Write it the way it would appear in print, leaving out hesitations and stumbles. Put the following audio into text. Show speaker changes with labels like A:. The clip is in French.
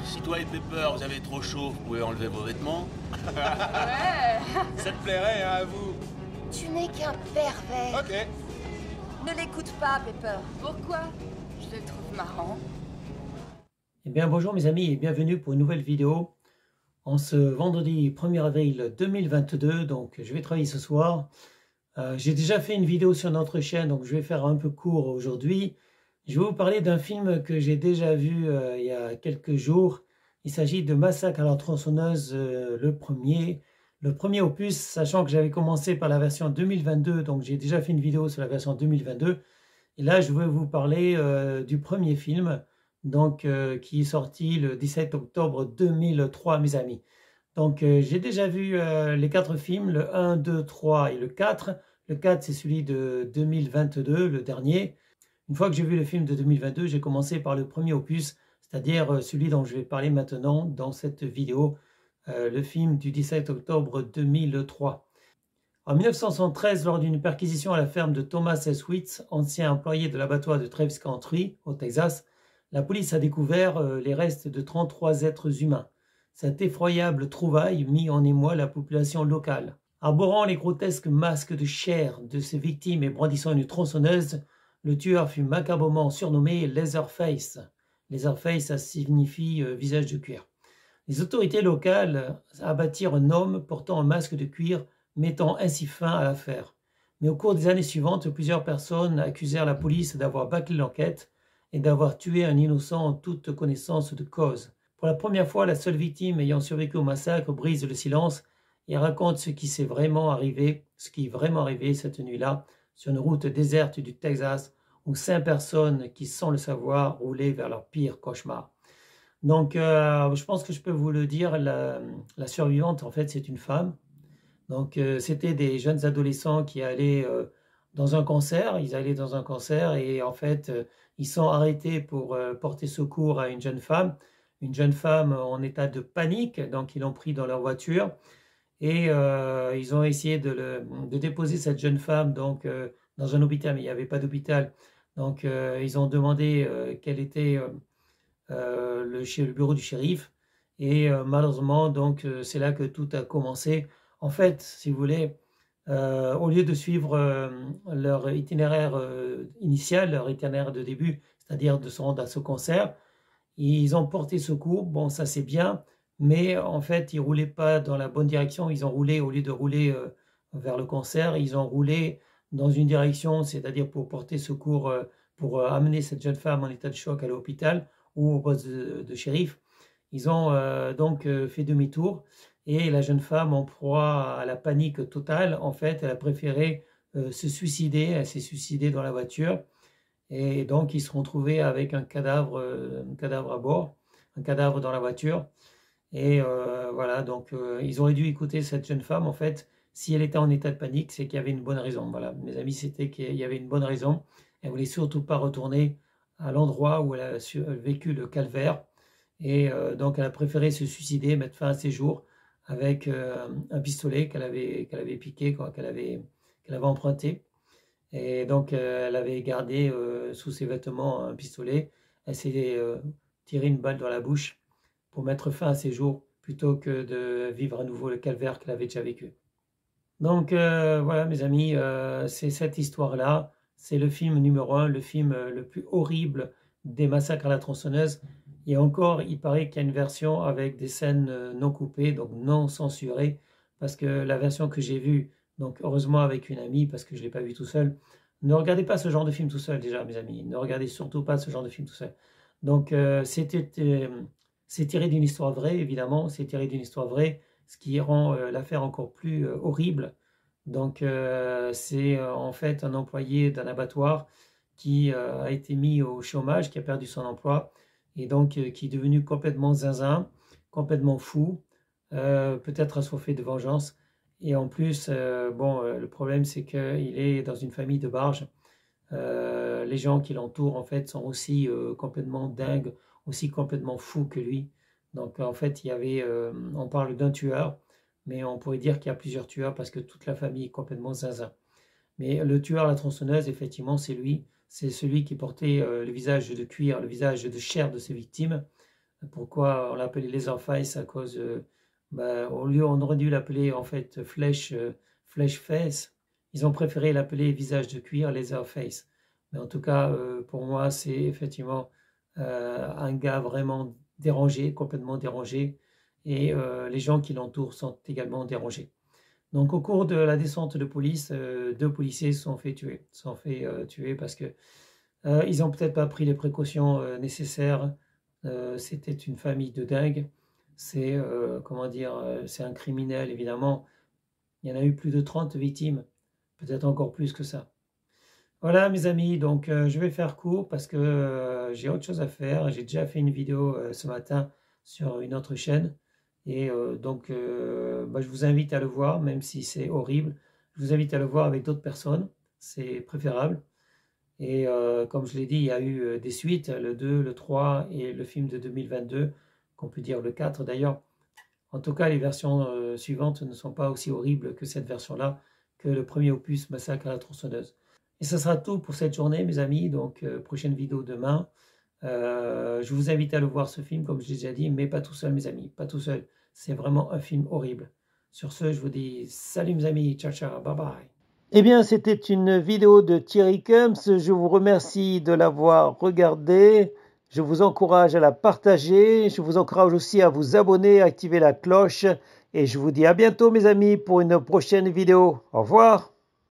A: si toi et Pepper vous avez trop chaud, vous pouvez enlever vos vêtements.
B: Ouais.
C: Ça te plairait, hein, à vous?
D: Tu n'es qu'un pervers.
C: Ok.
D: Ne l'écoute pas, Pepper.
B: Pourquoi? Je le trouve marrant.
E: Eh bien bonjour mes amis et bienvenue pour une nouvelle vidéo en ce vendredi 1er avril 2022. Donc je vais travailler ce soir. J'ai déjà fait une vidéo sur notre chaîne, donc je vais faire un peu court aujourd'hui. Je vais vous parler d'un film que j'ai déjà vu il y a quelques jours. Il s'agit de Massacre à la tronçonneuse, le premier opus, sachant que j'avais commencé par la version 2022, donc j'ai déjà fait une vidéo sur la version 2022. Et là je vais vous parler du premier film, donc qui est sorti le 17 octobre 2003, mes amis. Donc j'ai déjà vu les 4 films, le 1, 2, 3 et le 4. Le 4 c'est celui de 2022, le dernier. Une fois que j'ai vu le film de 2022, j'ai commencé par le premier opus, c'est-à-dire celui dont je vais parler maintenant dans cette vidéo, le film du 17 octobre 2003. En 1973, lors d'une perquisition à la ferme de Thomas Eswitz, ancien employé de l'abattoir de Travis Country, au Texas, la police a découvert les restes de 33 êtres humains. Cette effroyable trouvaille mit en émoi la population locale. Arborant les grotesques masques de chair de ses victimes et brandissant une tronçonneuse, le tueur fut macabrement surnommé Leatherface. Leatherface, ça signifie visage de cuir. Les autorités locales abattirent un homme portant un masque de cuir, mettant ainsi fin à l'affaire. Mais au cours des années suivantes, plusieurs personnes accusèrent la police d'avoir bâclé l'enquête et d'avoir tué un innocent en toute connaissance de cause. Pour la première fois, la seule victime ayant survécu au massacre brise le silence et raconte ce qui est vraiment arrivé cette nuit-là, sur une route déserte du Texas, où 5 personnes qui, sans le savoir, roulaient vers leur pire cauchemar. Donc, je pense que je peux vous le dire, la survivante, en fait, c'est une femme. Donc, c'était des jeunes adolescents qui allaient dans un concert. Ils allaient dans un concert et, en fait, ils sont arrêtés pour porter secours à une jeune femme en état de panique. Donc, ils l'ont pris dans leur voiture et ils ont essayé de déposer cette jeune femme donc, dans un hôpital, mais il n'y avait pas d'hôpital. Donc, ils ont demandé quel était le bureau du shérif. Et malheureusement, donc, c'est là que tout a commencé. En fait, si vous voulez, au lieu de suivre leur itinéraire initial, leur itinéraire de début, c'est-à-dire de se rendre à ce concert, ils ont porté secours. Bon, ça c'est bien, mais en fait, ils ne roulaient pas dans la bonne direction. Ils ont roulé, au lieu de rouler vers le concert, ils ont roulé dans une direction, c'est-à-dire pour porter secours, pour amener cette jeune femme en état de choc à l'hôpital ou au poste de shérif. Ils ont donc fait demi-tour et la jeune femme, en proie à la panique totale, en fait, elle a préféré se suicider. Elle s'est suicidée dans la voiture et donc ils se sont retrouvés avec un cadavre à bord, un cadavre dans la voiture. Et voilà, donc ils auraient dû écouter cette jeune femme. En fait, si elle était en état de panique, c'est qu'il y avait une bonne raison. Voilà, mes amis, c'était qu'il y avait une bonne raison. Elle voulait surtout pas retourner à l'endroit où elle a vécu le calvaire. Et donc elle a préféré se suicider, mettre fin à ses jours avec un pistolet qu'elle avait piqué, qu'elle avait emprunté. Et donc elle avait gardé sous ses vêtements un pistolet. Elle s'est tiré une balle dans la bouche pour mettre fin à ses jours plutôt que de vivre à nouveau le calvaire qu'elle avait déjà vécu. Donc voilà mes amis, c'est cette histoire-là. C'est le film numéro 1, le film le plus horrible des massacres à la tronçonneuse. Et encore, il paraît qu'il y a une version avec des scènes non coupées, donc non censurées, parce que la version que j'ai vue, donc heureusement avec une amie, parce que je ne l'ai pas vu tout seul, ne regardez pas ce genre de film tout seul déjà, mes amis. Ne regardez surtout pas ce genre de film tout seul. Donc c'est tiré d'une histoire vraie, évidemment, c'est tiré d'une histoire vraie, ce qui rend l'affaire encore plus horrible. Donc c'est en fait un employé d'un abattoir qui a été mis au chômage, qui a perdu son emploi, et donc qui est devenu complètement zinzin, complètement fou, peut-être assoiffé de vengeance. Et en plus, le problème c'est qu'il est dans une famille de barges. Les gens qui l'entourent en fait sont aussi complètement dingues, aussi complètement fous que lui. Donc en fait, on parle d'un tueur, mais on pourrait dire qu'il y a plusieurs tueurs parce que toute la famille est complètement zinzin. Mais le tueur, la tronçonneuse, effectivement, c'est lui. C'est celui qui portait le visage de cuir, le visage de chair de ses victimes, Pourquoi on l'appelait Leatherface? À cause, au lieu, on aurait dû l'appeler en fait Flesh Face. Ils ont préféré l'appeler visage de cuir, Leatherface. Mais en tout cas, pour moi, c'est effectivement un gars vraiment dérangé, complètement dérangé. Et les gens qui l'entourent sont également dérangés. Donc au cours de la descente de police, 2 policiers se sont fait tuer parce que ils n'ont peut-être pas pris les précautions nécessaires. C'était une famille de dingues. C'est c'est un criminel évidemment. Il y en a eu plus de 30 victimes, peut-être encore plus que ça. Voilà mes amis, donc je vais faire court parce que j'ai autre chose à faire. J'ai déjà fait une vidéo ce matin sur une autre chaîne. Et je vous invite à le voir, même si c'est horrible. Je vous invite à le voir avec d'autres personnes, c'est préférable. Et comme je l'ai dit, il y a eu des suites, le 2, le 3 et le film de 2022, qu'on peut dire le 4 d'ailleurs. En tout cas, les versions suivantes ne sont pas aussi horribles que cette version-là, que le premier opus Massacre à la tronçonneuse. Et ce sera tout pour cette journée, mes amis. Donc, prochaine vidéo demain. Je vous invite à le voir ce film, comme je l'ai déjà dit, mais pas tout seul, mes amis, pas tout seul. C'est vraiment un film horrible. Sur ce, je vous dis salut mes amis, ciao ciao, bye bye. Eh bien, c'était une vidéo de Thierry Combs. Je vous remercie de l'avoir regardée. Je vous encourage à la partager. Je vous encourage aussi à vous abonner, à activer la cloche. Et je vous dis à bientôt mes amis pour une prochaine vidéo. Au revoir.